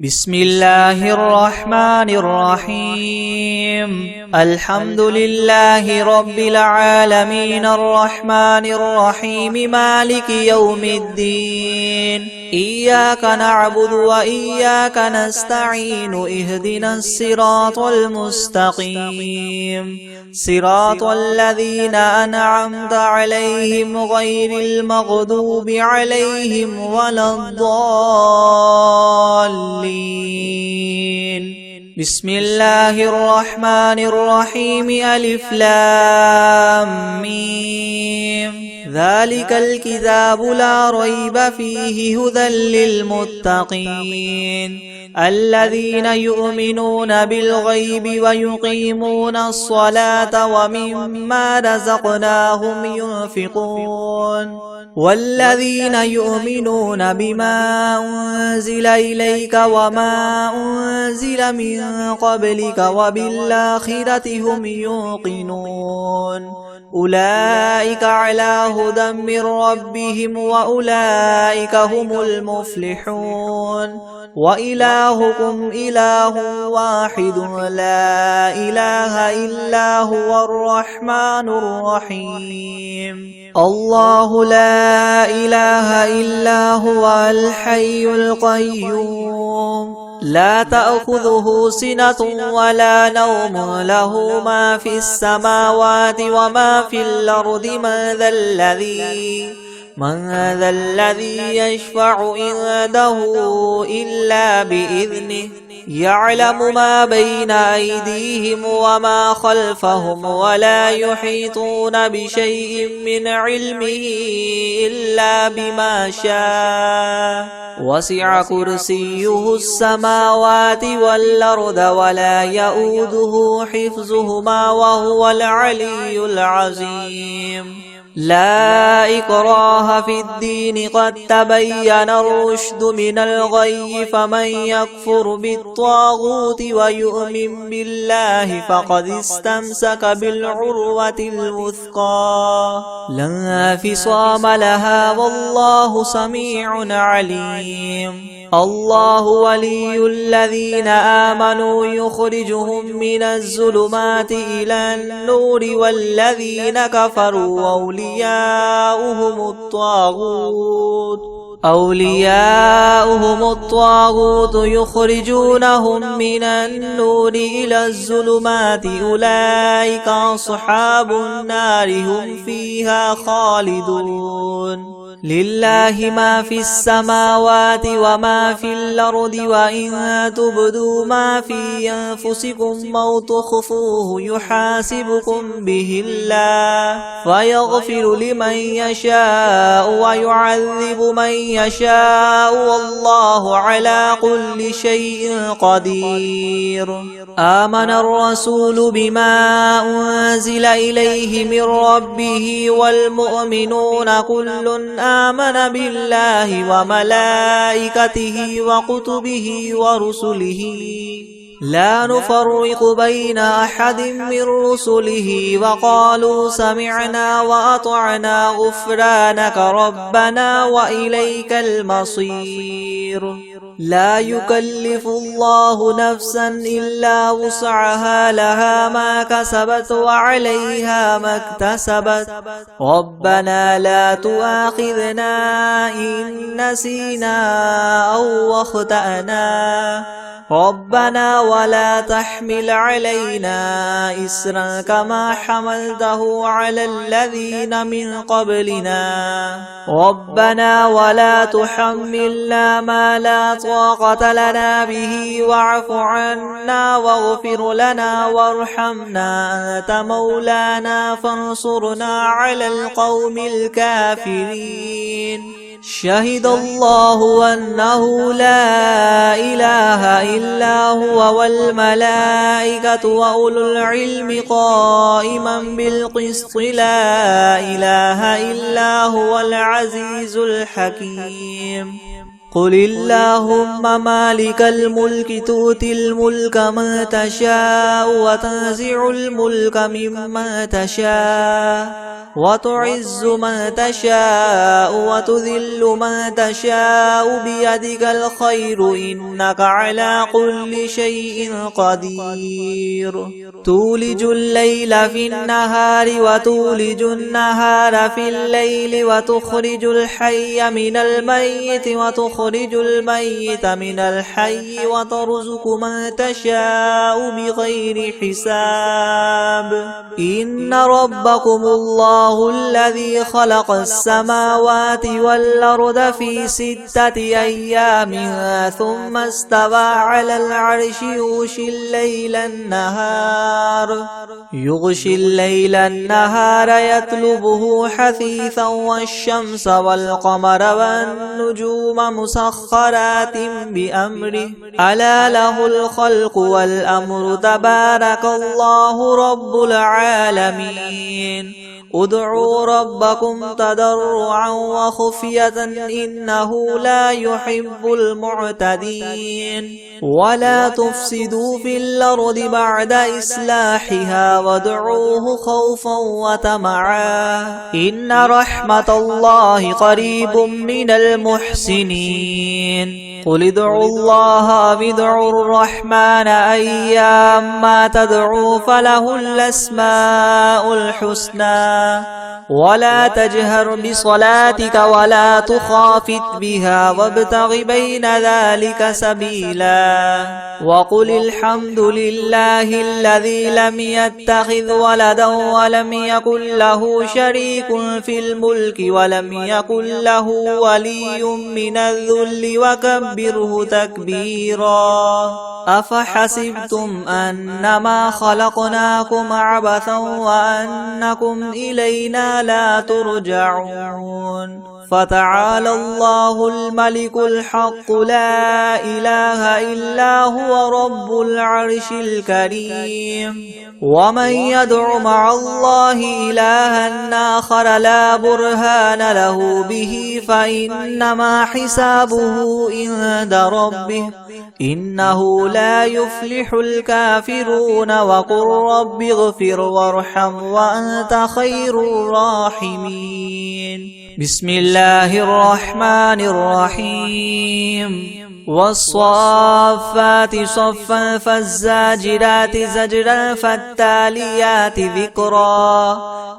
بسم الله الرحمن الرحيم. الحمد لله رب العالمين الرحمن الرحيم مالك يوم الدين. إياك نعبد وإياك نستعين. اهدنا الصراط المستقيم صراط الذين أنعمت عليهم غير المغضوب عليهم ولا الضالين. بسم الله الرحمن الرحيم. ألف لام ميم. ذلك الكتاب لا ريب فيه هدى للمتقين الذين يؤمنون بالغيب ويقيمون الصلاة ومما رزقناهم ينفقون والذين يؤمنون بما أنزل إليك وما أنزل من قبلك وبالآخرة هم يوقنون أولئك على هدى من ربهم وأولئك هم المفلحون. وإلهكم إله واحد لا إله إلا هو الرحمن الرحيم. الله لا إله إلا هو الحي القيوم لا تأخذه سنة ولا نوم له ما في السماوات وما في الأرض. من ذا الذي يشفع عنده إلا بإذنه يعلم ما بين أيديهم وما خلفهم ولا يحيطون بشيء من علمه إلا بما شاء وسع كرسيه السماوات والأرض ولا يؤوده حفظهما وهو العلي العظيم. لا إكراه في الدين قد تبين الرشد من الغي فمن يكفر بالطاغوت ويؤمن بالله فقد استمسك بالعروة الوثقى لا انفصام لها والله سميع عليم. الله ولي الذين آمنوا يخرجهم من الظلمات إلى النور والذين كفروا أولياؤهم الطاغوت يخرجونهم من النور إلى الظلمات أولئك أصحاب النار هم فيها خالدون. لله ما في السماوات وما في الأرض وإن تبدوا ما في أنفسكم أو تخفوه يحاسبكم به الله فيغفر لمن يشاء ويعذب من يشاء والله على كل شيء قدير. آمن الرسول بما أنزل إليه من ربه والمؤمنون كل آمن بالله وملائكته وكتبه ورسله لا نفرق بين أحد من رسله وقالوا سمعنا وأطعنا غفرانك ربنا وإليك المصير. لا يكلف الله نفسا إلا وسعها لها ما كسبت وعليها ما اكتسبت ربنا لا تؤاخذنا إن نسينا أو أخطأنا ربنا ولا تحمل علينا إسرا كما حملته على الذين من قبلنا ربنا ولا تحملنا ما لا طاقة لنا به واعف عنا واغفر لنا وارحمنا أنت مولانا فانصرنا على القوم الكافرين. شهد الله أنه لا إله إلا هو والملائكة وأولو العلم قائما بالقسط لا إله إلا هو العزيز الحكيم. قل اللهم مالك الملك تؤتي الملك من تشاء وتنزع الملك ممن تشاء وتعز من تشاء وتذل من تشاء بيدك الخير إنك على كل شيء قدير تولج الليل في النهار وتولج النهار في الليل وتخرج الحي من الميت وتخرج الميت من الحي وترزق من تشاء بغير حساب إن ربكم الله الذي خلق السماوات والأرض في 6 أيام ثم استوى على العرش يغشي الليل النهار يطلبه حثيثا والشمس والقمر والنجوم مسخرات بأمره ألا له الخلق والأمر تبارك الله رب العالمين ادعوا ربكم تضرعا وخفية إنه لا يحب المعتدين ولا تفسدوا في الأرض بعد إصلاحها وادعوه خوفا وطمعا إن رحمة الله قريب من المحسنين قل ادعوا الله وادعوا الرحمن أيما تدعوا فله الأسماء الحسنى ولا تجهر بصلاتك ولا تخافت بها وابتغ بين ذلك سبيلا وقل الحمد لله الذي لم يتخذ ولدا ولم يكن له شريك في الملك ولم يكن له ولي من الذل وكبره تكبيرا أفحسبتم أنما خلقناكم عبثا وأنكم إلينا لا ترجعون فتعالى الله الملك الحق لا إله إلا هو رب العرش الكريم ومن يدع مع الله إلها آخر لا برهان له به فإنما حسابه عند ربه إنه لا يفلح الكافرون وقل رب اغفر وارحم وأنت خير الراحمين بسم الله الرحمن الرحيم والصافات صفا فالزاجرات زجرا فالتاليات ذكرا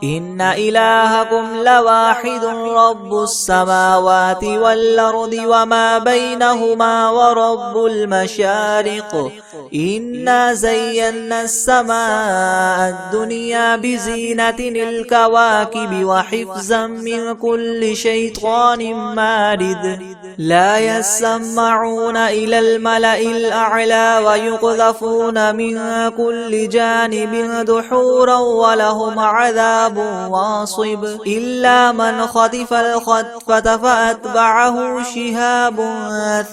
إن إلهكم لواحد رب السماوات والأرض وما بينهما ورب المشارق إنا زينا السماء الدنيا بزينة الكواكب وحفظا من كل شيطان مارد لا يسمعون إلى الملأ الأعلى ويقذفون من كل جانب دحورا ولهم عذاب واصب إلا من خطف الخطفة فأتبعه شهاب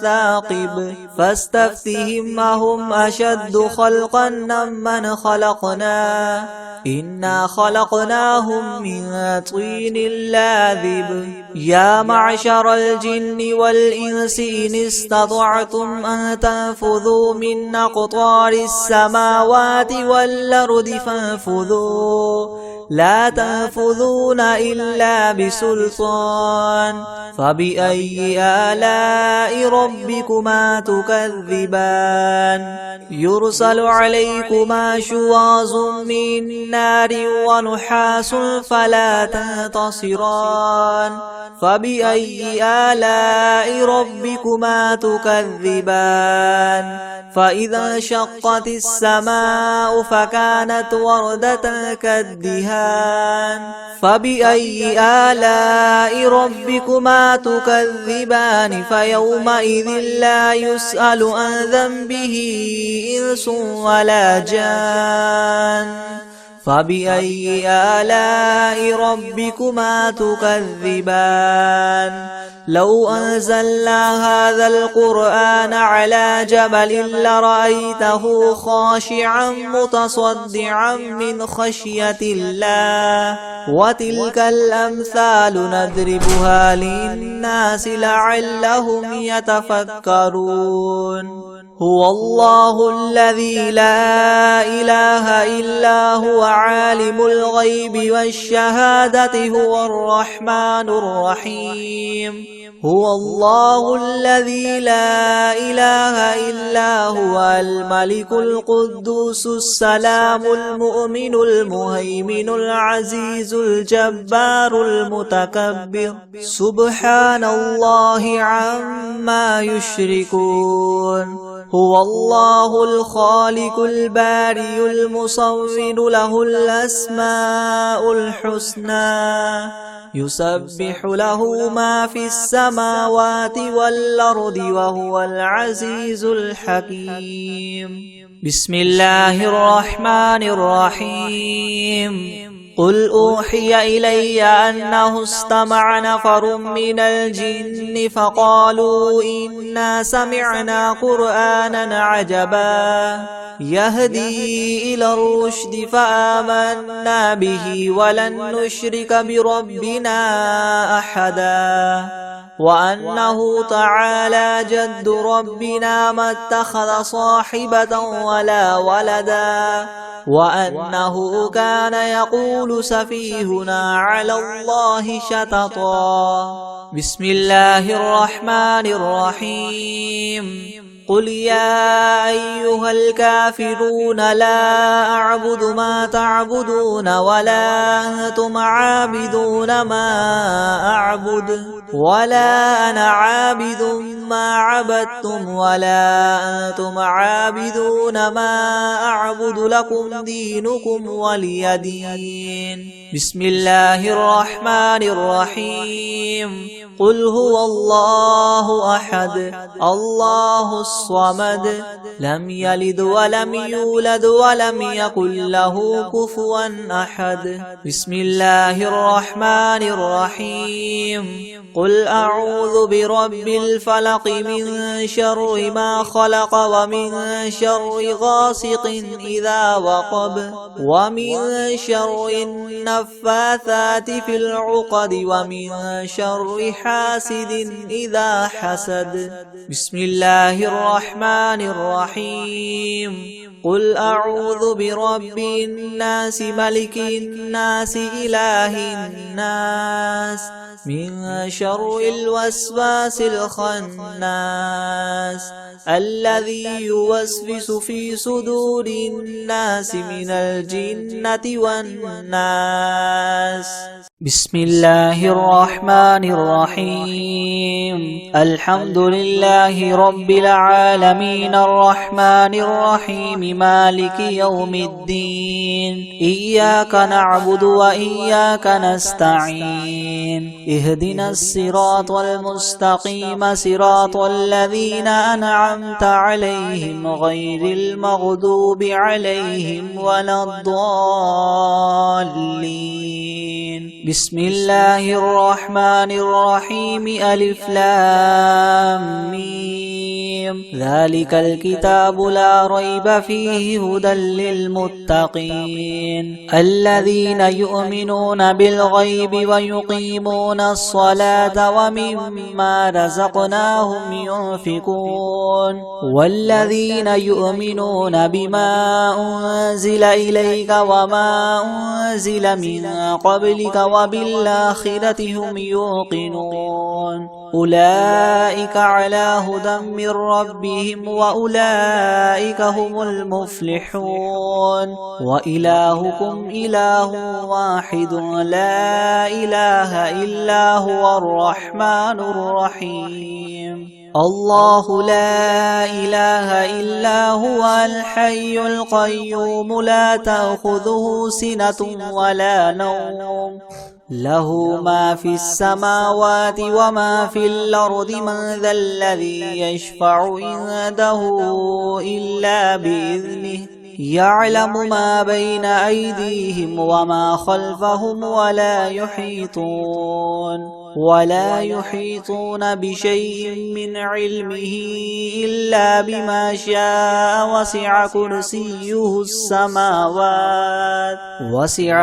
ثاقب فاستفتهم أهم أشد خلقا ممن خلقنا إنا خلقناهم من طين لاذب يا معشر الجن والإنس إن استطعتم أن تنفذوا من أقطار السماوات والأرض فانفذوا لا تنفذون إلا بسلطان فبأي آلاء ربكما تكذبان يرسل عليكما شواظ من نار ونحاس فلا تنتصران فبأي آلاء ربكما تكذبان فإذا انشقت السماء فكانت وردة كالدهان فبأي آلاء ربكما تكذبان فيومئذ لا يسأل عن ذنبه إنس ولا جان فبأي آلاء ربكما تكذبان لو أنزلنا هذا القرآن على جبل لرأيته خاشعا متصدعا من خشية الله وتلك الأمثال نضربها للناس لعلهم يتفكرون هو الله الذي لا إله إلا هو عالم الغيب والشهادة هو الرحمن الرحيم هو الله الذي لا إله إلا هو الملك القدوس السلام المؤمن المهيمن العزيز الجبار المتكبر سبحان الله عما يشركون هو الله الخالق البارئ المصور له الأسماء الحسنى يسبح له ما في السماوات والأرض وهو العزيز الحكيم بسم الله الرحمن الرحيم قل أوحي إلي أنه استمع نفر من الجن فقالوا إنا سمعنا قرآنا عجبا يهدي إلى الرشد فآمنا به ولن نشرك بربنا أحدا وأنه تعالى جد ربنا ما اتخذ صاحبة ولا ولدا وأنه كان يقول سفيهنا على الله شططا بسم الله الرحمن الرحيم قل يا أيها الكافرون لا أعبد ما تعبدون ولا أنتم عابدون ما أعبد ولا أنا عابد ما عبدتم ولا أنتم عابدون ما أعبد لكم دينكم ولي دين بسم الله الرحمن الرحيم قل هو الله أحد الله الصمد لم يلد ولم يولد ولم يكن له كفوا أحد بسم الله الرحمن الرحيم قل أعوذ برب الفلق من شر ما خلق ومن شر غاسق إذا وقب ومن شر النفاثات في العقد ومن شر حاسد إذا حسد بسم الله الرحمن الرحيم قل أعوذ برب الناس ملك الناس إله الناس من شر الوسواس الخناس الذي يوسوس في صدور الناس من الجنة والناس بسم الله الرحمن الرحيم الحمد لله رب العالمين الرحمن الرحيم مالك يوم الدين إياك نعبد وإياك نستعين اهدنا الصراط المستقيم صراط الذين أنعمت عليهم غير المغضوب عليهم ولا الضالين بسم الله الرحمن الرحيم ألف لام ميم ذلك الكتاب لا ريب فيه هدى للمتقين الذين يؤمنون بالغيب ويقيمون الصلاة ومما رزقناهم ينفقون والذين يؤمنون بما أنزل إليك وما أنزل من قبلك وبالآخرة هم يوقنون أولئك على هدى من ربهم وأولئك هم المفلحون وإلهكم إله واحد لا إله إلا هو الرحمن الرحيم الله لا إله إلا هو الحي القيوم لا تأخذه سنة ولا نوم له ما في السماوات وما في الأرض من ذا الذي يشفع عنده إلا بإذنه يعلم ما بين أيديهم وما خلفهم ولا يحيطون ولا يحيطون بشيء من علمه إلا بما شاء وسع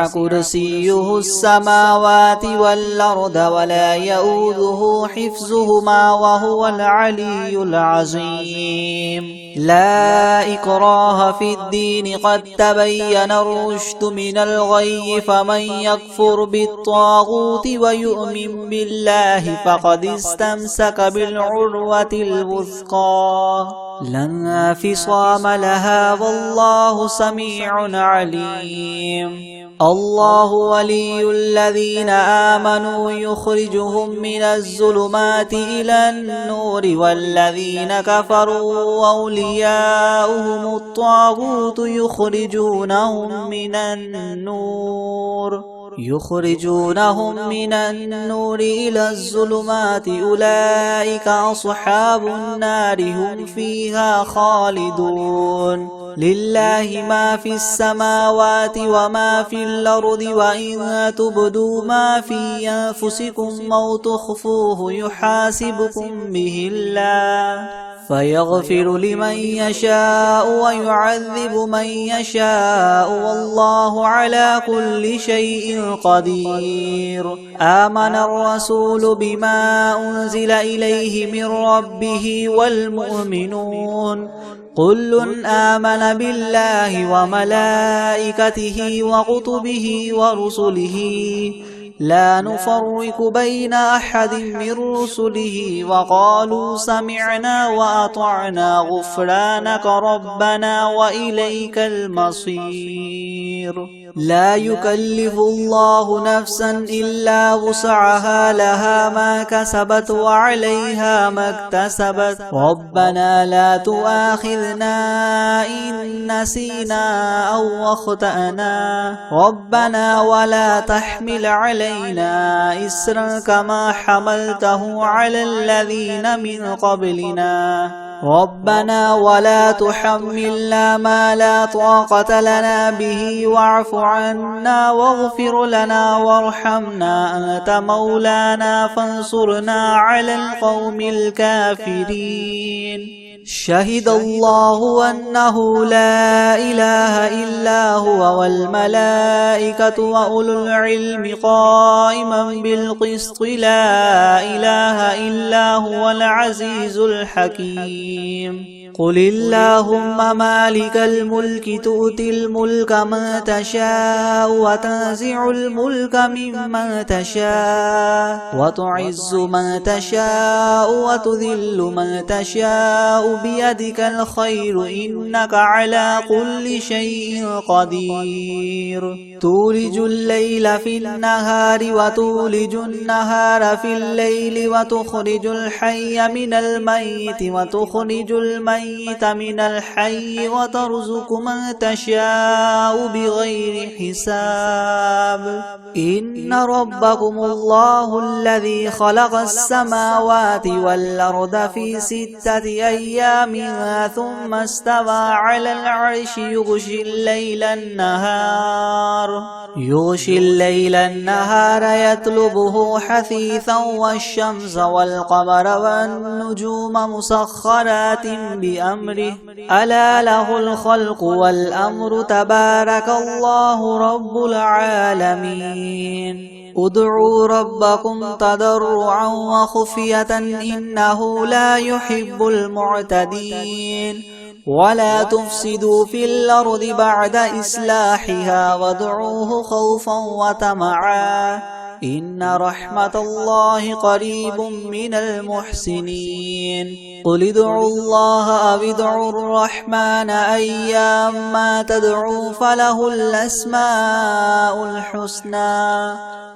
كرسيه السماوات والأرض ولا يؤوده حفظهما وهو العلي العظيم لا إكراه في الدين قد تبين الرشد من الغي فمن يكفر بالطاغوت ويؤمن بالله فقد استمسك بالعروة الوثقى لا انفصام لها والله سميع عليم الله ولي الذين آمنوا يخرجهم من الظلمات إلى النور والذين كفروا أولياؤهم الطاغوت يخرجونهم من النور إلى الظلمات أولئك أصحاب النار هم فيها خالدون لله ما في السماوات وما في الأرض وإن تبدوا ما في أنفسكم أو تخفوه يحاسبكم به الله فيغفر لمن يشاء ويعذب من يشاء والله على كل شيء قدير آمن الرسول بما أنزل إليه من ربه والمؤمنون كل آمن بالله وملائكته وكتبه ورسله لا نفرق بين أحد من رسله وقالوا سمعنا وأطعنا غفرانك ربنا وإليك المصير لا يكلف الله نفسا إلا وسعها لها ما كسبت وعليها ما اكتسبت ربنا لا تؤاخذنا إن نسينا أو أخطأنا ربنا ولا تحمل علينا إسرا كما حملته على الذين من قبلنا ربنا ولا تحملنا ما لا طاقة لنا به واعف عنا واغفر لنا وارحمنا أنت مولانا فانصرنا على القوم الكافرين شهد الله أنه لا إله إلا هو والملائكة وأولو العلم قائما بالقسط لا إله إلا هو العزيز الحكيم قل اللهم مالك الملك تؤتي الملك من تشاء وتنزع الملك ممن تشاء وتعز من تشاء وتذل من تشاء بيدك الخير إنك على كل شيء قدير تولج الليل في النهار وتولج النهار في الليل وتخرج الحي من الميت وتخرج الميت من الحي وترزق من تشاء بغير حساب إن ربكم الله الذي خلق السماوات والأرض في 6 أيام ثم استوى على العرش يغشي الليل النهار يطلبه حثيثا والشمس والقمر والنجوم مسخرات بأمره ألا له الخلق والأمر تبارك الله رب العالمين ادعوا ربكم تضرعا وخفية إنه لا يحب المعتدين ولا تفسدوا في الأرض بعد إصلاحها وادعوه خوفا وطمعا إن رحمة الله قريب من المحسنين قل ادعوا الله أو ادعوا الرحمن أيما تدعوا فله الأسماء الحسنى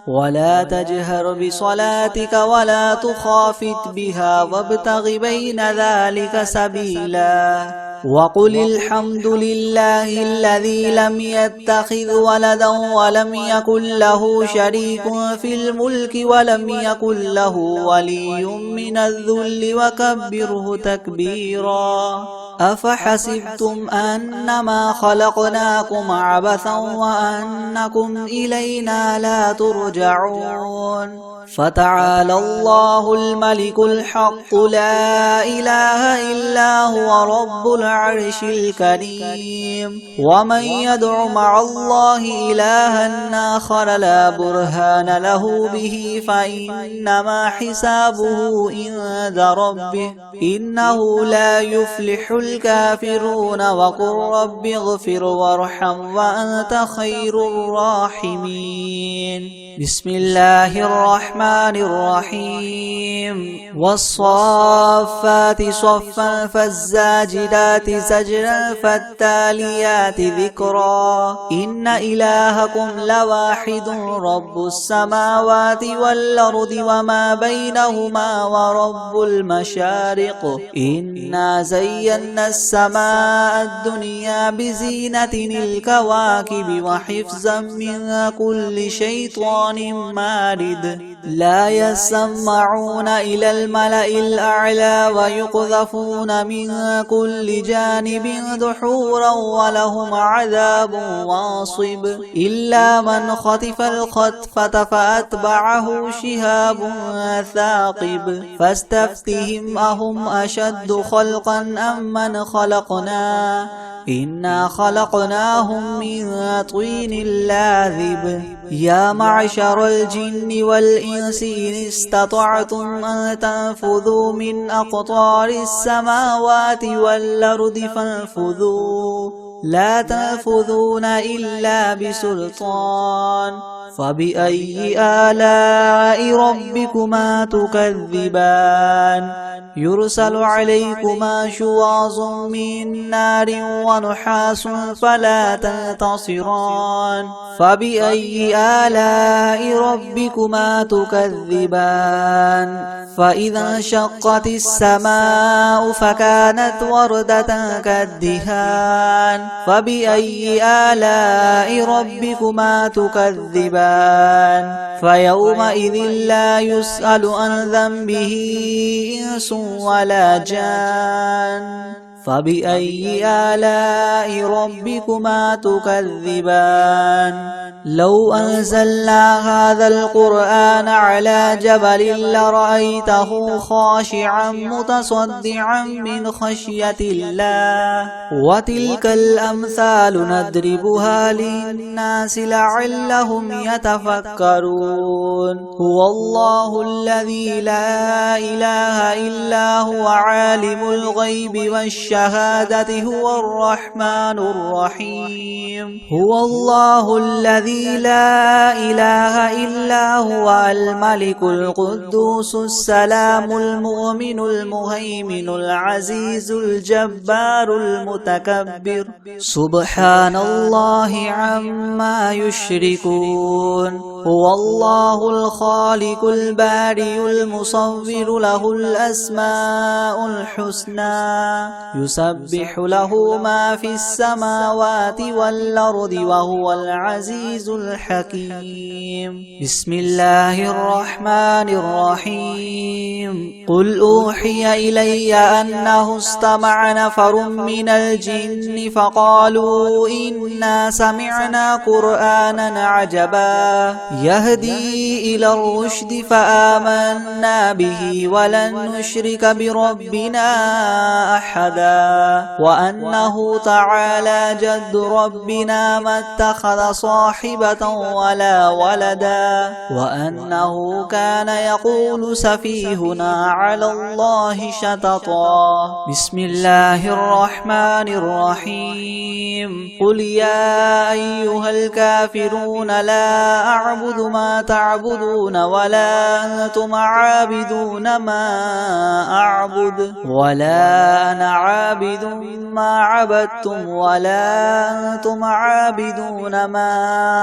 ولا تجهر بصلاتك ولا تخافت بها وابتغ بين ذلك سبيلا وقل الحمد لله الذي لم يتخذ ولدا ولم يكن له شريك في الملك ولم يكن له ولي من الذل وكبره تكبيرا أفحسبتم أنما خلقناكم عبثا وأنكم إلينا لا ترجعون فتعالى الله الملك الحق لا إله إلا هو رب العرش الكريم ومن يدع مع الله إلها آخر لا برهان له به فإنما حسابه عند ربه إنه لا يفلح الكافرون وقل رب اغفر وارحم وأنت خير الراحمين بسم الله الرحمن الرحيم والصافات صفا فالزاجدات زجرا فالتاليات ذكرا إن إلهكم لواحد رب السماوات والأرض وما بينهما ورب المشارق إنا زينا السماء الدنيا بزينة الكواكب وحفظا من كل شيطان مارد لا يسمعون إلى الملأ الأعلى ويقذفون من كل جانب دحورا ولهم عذاب واصب إلا من خطف الخطفة فأتبعه شهاب ثاقب فاستفتهم أهم أشد خلقا أم من خلقنا إنا خلقناهم من طين لاذب يا معشر الجن والإنس إن استطعتم أن تنفذوا من أقطار السماوات والأرض فانفذوا لا تنفذون إلا بسلطان فبأي آلاء ربكما تكذبان يرسل عليكما شواظ من نار ونحاس فلا تنتصران فبأي آلاء ربكما تكذبان فإذا انشقت السماء فكانت وردة كالدهان فبأي آلاء ربكما تكذبان فيومئذ لا يسأل عن ذنبه إنس ولا جان فبأي آلاء ربكما تكذبان لو أنزلنا هذا القرآن على جبل لرأيته خاشعا متصدعا من خشية الله وتلك الأمثال نضربها للناس لعلهم يتفكرون هو الله الذي لا إله إلا هو عالم الغيب والشهادة هو الرحمن الرحيم هو الله الذي لا إله إلا هو الملك القدوس السلام المؤمن المهيمن العزيز الجبار المتكبر سبحان الله عما يشركون هو الله الخالق البارئ المصور له الأسماء الحسنى يسبح له ما في السماوات والأرض وهو العزيز الحكيم بسم الله الرحمن الرحيم قل أوحي إلي أنه استمع نفر من الجن فقالوا إنا سمعنا قرآنا عجبا يهدي إلى الرشد فآمنا به ولن نشرك بربنا أحدا وأنه تعالى جد ربنا ما اتخذ صاحبة ولا ولدا وأنه كان يقول سفيهنا على الله شططا بسم الله الرحمن الرحيم قل يا أيها الكافرون لا أعبد ما تعبدون ولا أنتم عابدون ما أعبد ولا أنا عابد ما عبدتم ولا أنتم عابدون ما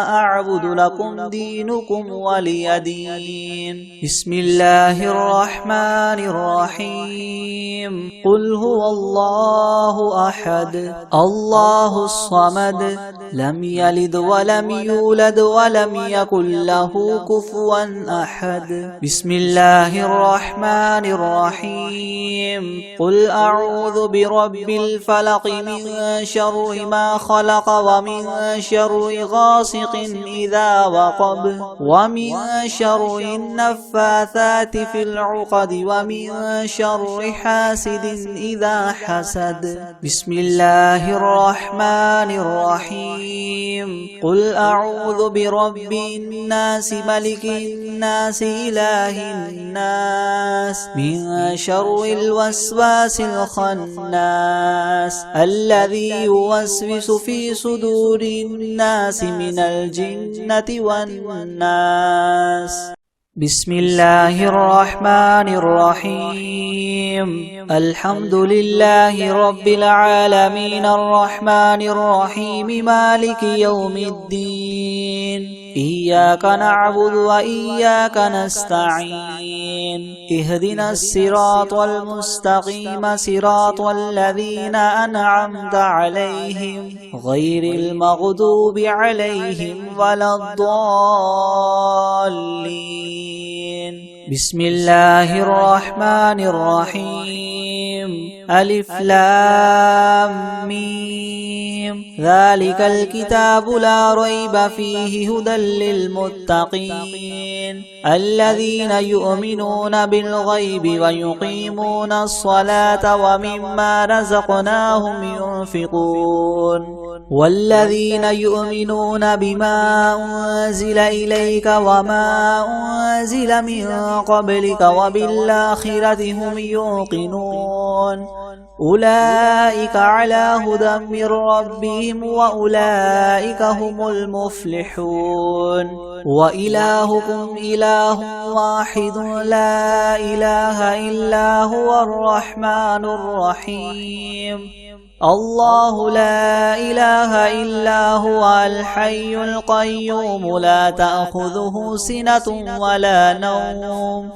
أعبد لكم دينكم ولي دين بسم الله الرحمن الرحيم قل هو الله أحد الله الصمد لم يلد ولم يولد ولم يكن يكن له كفوا أحد. بسم الله الرحمن الرحيم. قل أعوذ برب الفلق من شر ما خلق ومن شر غاسق إذا وقب ومن شر النفاثات في العقد ومن شر حاسد إذا حسد. بسم الله الرحمن الرحيم. قل أعوذ برب الناس ملك الناس إله الناس من شر الوسواس الخناس الذي يوسوس في صدور الناس من الجنة والناس. بسم الله الرحمن الرحيم. الحمد لله رب العالمين الرحمن الرحيم مالك يوم الدين. إياك نعبد وإياك نستعين. اهدنا الصراط المستقيم صراط الذين أنعمت عليهم غير المغضوب عليهم ولا الضالين. بسم الله الرحمن الرحيم. ألف لام ميم. ذلك الكتاب لا ريب فيه هدى للمتقين الذين يؤمنون بالغيب ويقيمون الصلاة ومما رزقناهم ينفقون والذين يؤمنون بما أنزل إليك وما أنزل من قبلك وبالآخرة هم يوقنون أولئك على هدى من ربهم وأولئك هم المفلحون. وإلهكم إله واحد لا إله إلا هو الرحمن الرحيم. الله لا إله إلا هو الحي القيوم لا تأخذه سنة ولا نوم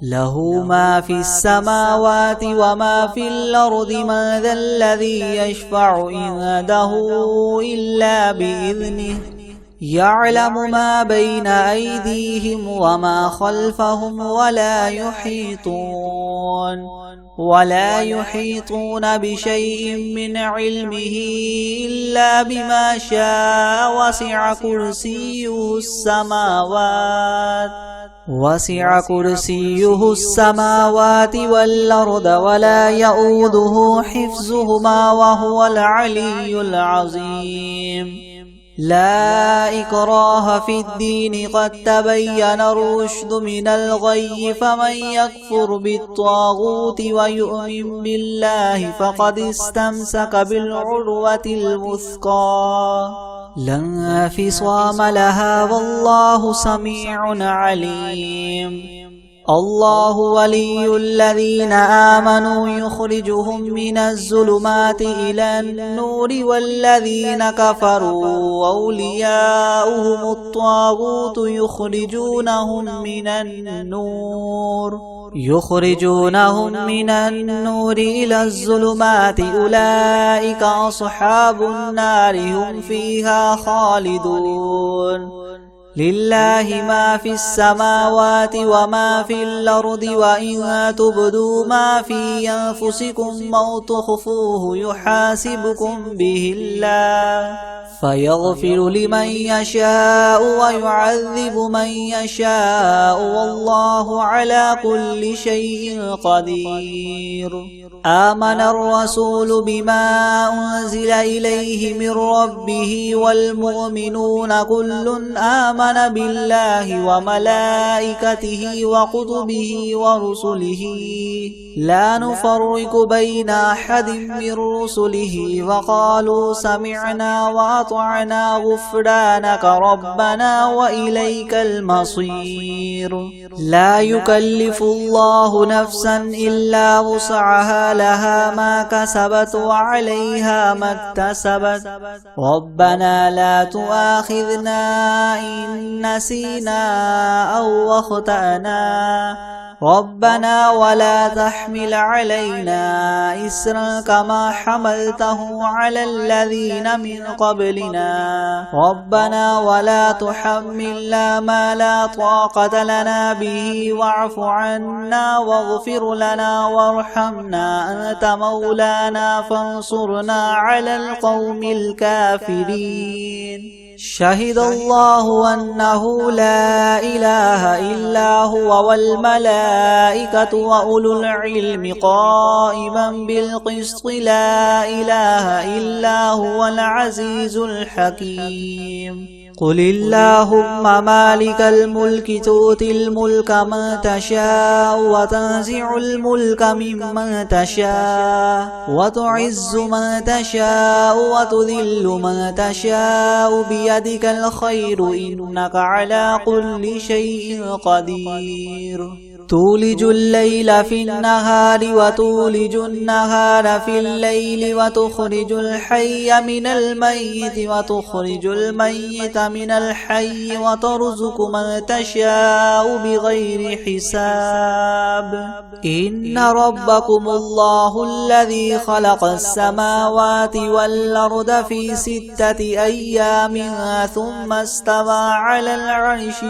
له ما في السماوات وما في الأرض. من ذا الذي يشفع عنده إلا بإذنه يعلم ما بين أيديهم وما خلفهم ولا يحيطون بشيء من علمه إلا بما شاء. وسع كرسيه السماوات والأرض ولا يؤوده حفظهما وهو العلي العظيم. لا إكراه في الدين قد تبين الرشد من الغي فمن يكفر بالطاغوت ويؤمن بالله فقد استمسك بالعروة الوثقى لا انفصام لها والله سميع عليم. الله ولي الذين آمنوا يخرجهم من الظلمات إلى النور والذين كفروا أولياؤهم الطاغوت يخرجونهم من النور إلى الظلمات أولئك أصحاب النار هم فيها خالدون. لله ما في السماوات وما في الأرض وإن تبدوا ما في أنفسكم أو تخفوه يحاسبكم به الله فيغفر لمن يشاء ويعذب من يشاء والله على كل شيء قدير. آمن الرسول بما أنزل إليه من ربه والمؤمنون كل آمن بالله وملائكته وكتبه ورسله لا نفرق بين أحد من رسله وقالوا سمعنا وأطعنا غفرانك ربنا وإليك المصير. لا يكلف الله نفسا إلا وسعها لها ما كسبت وعليها ما اكتسبت ربنا لا تؤاخذنا إن نسينا أو أخطأنا ربنا ولا تحمل علينا إسرا كما حملته على الذين من قبلنا ربنا ولا تحملنا ما لا طاقة لنا به واعف عنا واغفر لنا وارحمنا أنت مولانا فانصرنا على القوم الكافرين شهد الله أنه لا إله إلا هو والملائكة وأولو العلم قائما بالقسط لا إله إلا هو العزيز الحكيم قل اللهم مالك الملك تؤتي الملك من تشاء وتنزع الملك ممن تشاء وتعز من تشاء وتذل من تشاء بيدك الخير إنك على كل شيء قدير تولج الليل في النهار وتولج النهار في الليل وتخرج الحي من الميت وتخرج الميت من الحي وترزق من تشاء بغير حساب إن ربكم الله الذي خلق السماوات والأرض في 6 أيام ثم استوى على العرش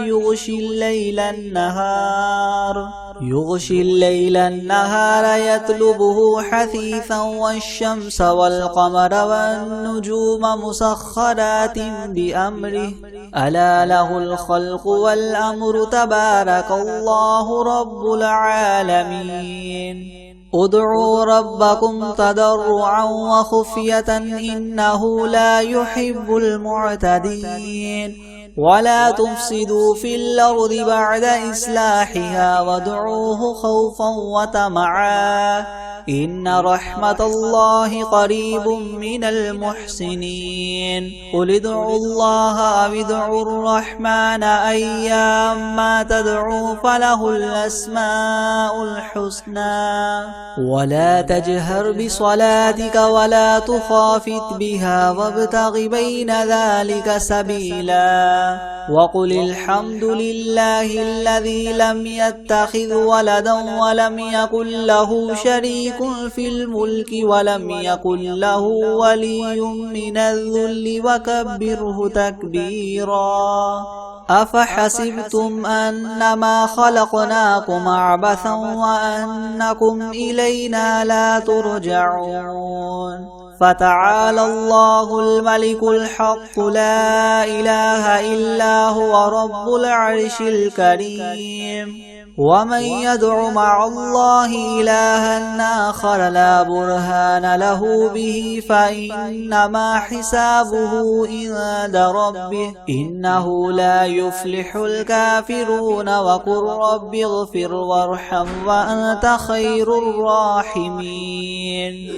يغشي الليل النهار يطلبه حثيثا والشمس والقمر والنجوم مسخرات بأمره ألا له الخلق والأمر تبارك الله رب العالمين ادعوا ربكم تضرعا وخفية إنه لا يحب المعتدين ولا تفسدوا في الأرض بعد إصلاحها وادعوه خوفا وطمعا إن رحمة الله قريب من المحسنين قل ادعوا الله أو ادعوا الرحمن أيما تدعوا فله الأسماء الحسنى ولا تجهر بصلاتك ولا تخافت بها وابتغ بين ذلك سبيلا وقل الحمد لله الذي لم يتخذ ولدا ولم يكن له شريك في الملك ولم يكن له ولي من الذل وكبره تكبيرا أفحسبتم أنما خلقناكم عبثا وأنكم إلينا لا ترجعون فتعالى الله الملك الحق لا إله إلا هو رب العرش الكريم ومن يدع مع الله إلها آخر لا برهان له به فإنما حسابه عند ربه إنه لا يفلح الكافرون وقل رب اغفر وارحم وأنت خير الراحمين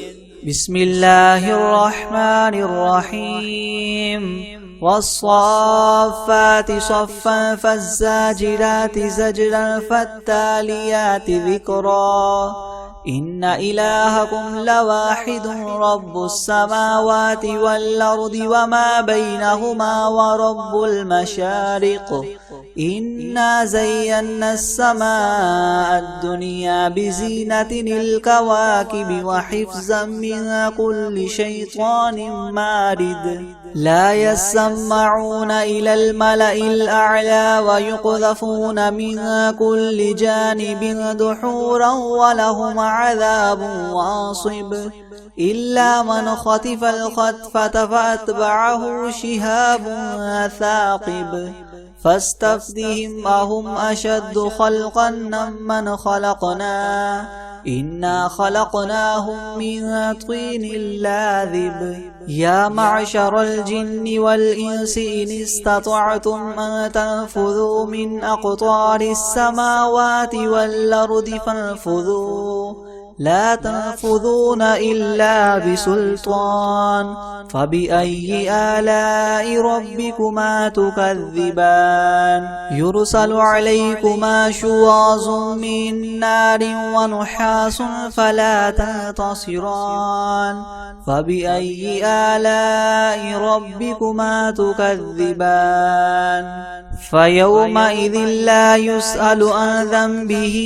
بسم الله الرحمن الرحيم والصافات صفا فالزاجرات زجرا فالتاليات ذكرا إن إلهكم لواحد رب السماوات والأرض وما بينهما ورب المشارق إنا زينا السماء الدنيا بزينة الكواكب وحفظا من كل شيطان مارد لا يسمعون إلى الملأ الأعلى ويقذفون من كل جانب دحورا ولهم عذاب واصب إلا من خطف الخطفة فأتبعه شهاب ثاقب فاستفتهم أهم أشد خلقا ممن خلقنا إنا خلقناهم من طين لاذب يا معشر الجن والإنس إن استطعتم أن تنفذوا من أقطار السماوات والأرض فانفذوا لا تنفذون إلا بسلطان فبأي آلاء ربكما تكذبان يرسل عليكما شواظ من نار ونحاس فلا تنتصران فبأي آلاء ربكما تكذبان فيومئذ لا يسأل عن ذنبه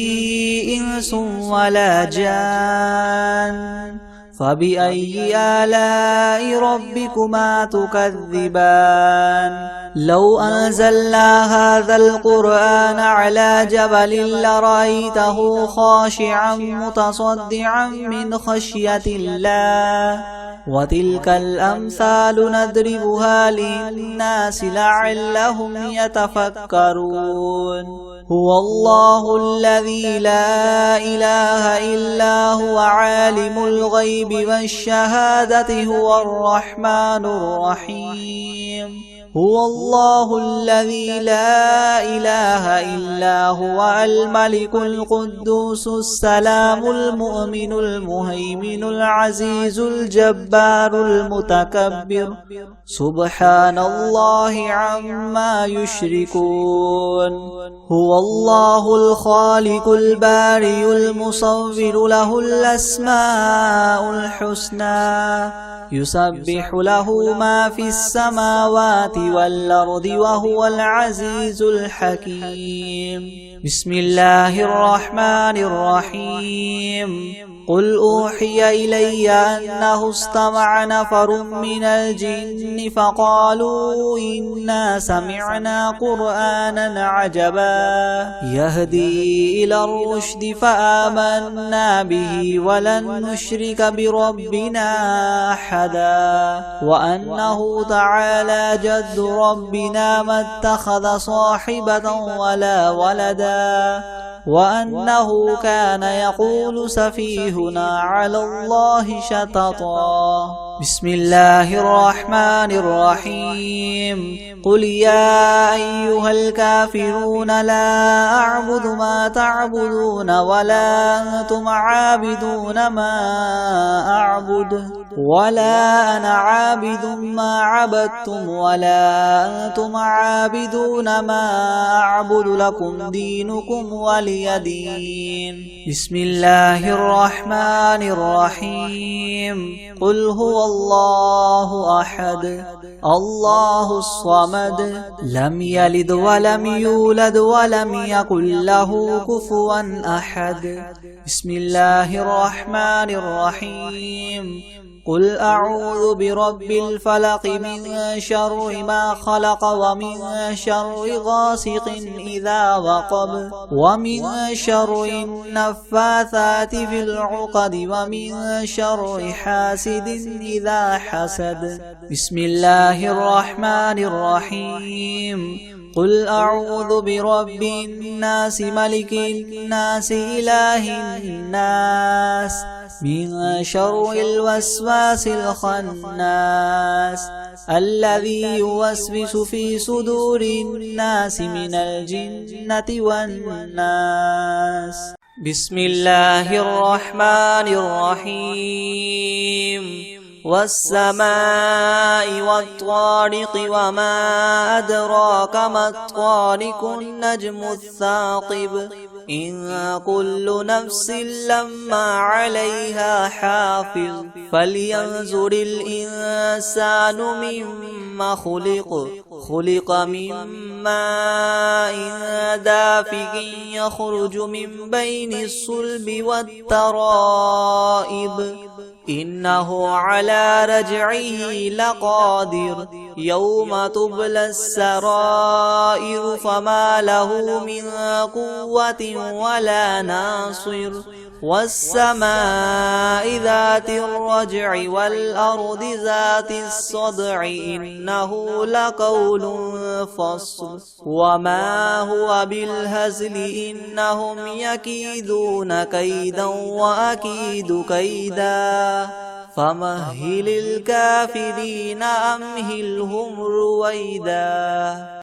إنس ولا جان فبأي آلاء ربكما تكذبان لو أنزلنا هذا القرآن على جبل لرأيته خاشعا متصدعا من خشية الله وتلك الأمثال نضربها للناس لعلهم يتفكرون هو الله الذي لا إله إلا هو عالم الغيب والشهادة هو الرحمن الرحيم هو الله الذي لا إله إلا هو الملك القدوس السلام المؤمن المهيمن العزيز الجبار المتكبر سبحان الله عما يشركون هو الله الخالق البارئ المصور له الأسماء الحسنى يسبح له ما في السماوات والأرض وهو العزيز الحكيم بسم الله الرحمن الرحيم قل أوحي إلي أنه استمع نفر من الجن فقالوا إنا سمعنا قرآنا عجبا يهدي إلى الرشد فآمنا به ولن نشرك بربنا أحدا وأنه تعالى جد ربنا ما اتخذ صاحبة ولا ولدا وأنه كان يقول سفيهنا على الله شططا بسم الله الرحمن الرحيم قل يا أيها الكافرون لا أعبد ما تعبدون ولا أنتم عابدون ما أعبد ولا أنا عابد ما عبدتم ولا أنتم عابدون ما أعبد لكم دينكم ولي دين بسم الله الرحمن الرحيم قل هو الله أحد الله الصمد لم يلد ولم يولد ولم يكن له كفوا أحد بسم الله الرحمن الرحيم قل أعوذ برب الفلق من شر ما خلق ومن شر غاسق إذا وقب ومن شر النفاثات في العقد ومن شر حاسد إذا حسد بسم الله الرحمن الرحيم قل أعوذ برب الناس ملك الناس إله الناس من شر الوسواس الخناس الذي يوسوس في صدور الناس من الجنة والناس بسم الله الرحمن الرحيم والسماء والطارق وما أدراك ما الطارق النجم الثاقب إن كل نفس لما عليها حافظ فلينظر الإنسان مما خلق من ماء دافق يخرج من بين الصلب والترائب إنه على رجعه لقادر يوم تبلى السرائر فما له من قوة ولا ناصر والسماء ذات الرجع والأرض ذات الصدع إنه لقول فصل وما هو بالهزل إنهم يكيدون كيدا وأكيد كيدا فمهل الكافرين أمهلهم رويدا